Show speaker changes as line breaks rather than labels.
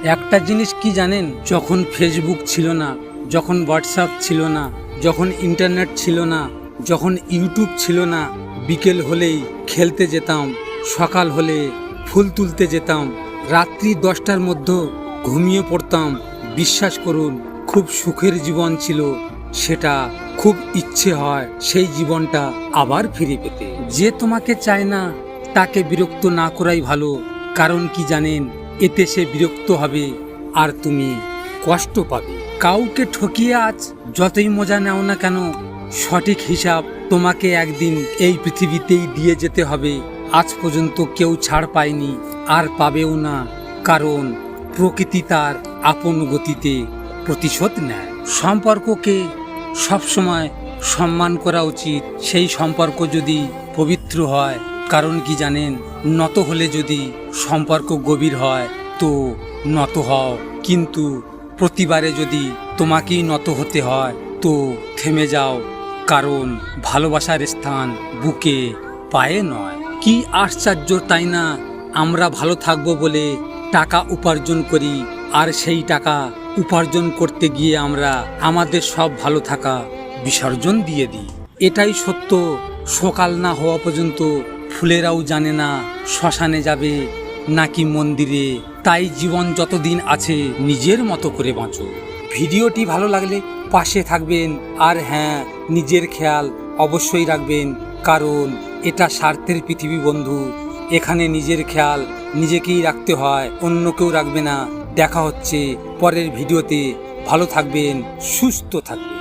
একটা জিনিস কি জানেন, যখন ফেসবুক ছিল না, যখন হোয়াটসঅ্যাপ ছিল না, যখন ইন্টারনেট ছিল না, যখন ইউটিউব ছিল না, বিকেল হলেই খেলতে যেতাম, সকাল হলে ফুল তুলতে যেতাম, রাত্রি 10টার মধ্যে ঘুমিয়ে পড়তাম। বিশ্বাস করুন, খুব সুখের জীবন ছিল সেটা। খুব ইচ্ছে হয় সেই জীবনটা আবার ফিরে পেতে। যে তোমাকে চায় না তাকে বিরক্ত না করাই ভালো। কারণ কি জানেন, এতে সে বিরক্ত হবে আর তুমি কষ্ট পাবে। কাউকে ঠকিয়ে আজ যতই মজা নাও না কেন, সঠিক হিসাব তোমাকে একদিন এই পৃথিবীতেই দিয়ে যেতে হবে। আজ পর্যন্ত কেউ ছাড় পায়নি, আর পাবেও না, কারণ প্রকৃতি তার আপন গতিতে প্রতিশোধ নেয়। সম্পর্ককে সবসময় সম্মান করা উচিত, সেই সম্পর্ক যদি পবিত্র হয়। কারণ কি জানেন, নত হলে যদি সম্পর্ক গভীর হয় তো নত হও, কিন্তু প্রতিবারে যদি তোমাকেই নত হতে হয় তো থেমে যাও। কারণ ভালোবাসার স্থান বুকে, পায়ে নয়। কি আশ্চর্য তাই না, আমরা ভালো থাকবো বলে টাকা উপার্জন করি, আর সেই টাকা উপার্জন করতে গিয়ে আমরা আমাদের সব ভালো থাকা বিসর্জন দিয়ে দিই। এটাই সত্য, সকাল না হওয়া পর্যন্ত ফুলেরাও জানে না শ্মশানে যাবে নাকি মন্দিরে। তাই জীবন যতদিন আছে নিজের মতো করে বাঁচো। ভিডিওটি ভালো লাগলে পাশে থাকবেন, আর হ্যাঁ, নিজের খেয়াল অবশ্যই রাখবেন, কারণ এটা স্বার্থের পৃথিবী বন্ধু। এখানে নিজের খেয়াল নিজেকেই রাখতে হয়, অন্য কেউ রাখবে না। দেখা হচ্ছে পরের ভিডিওতে। ভালো থাকবেন, সুস্থ থাকবেন।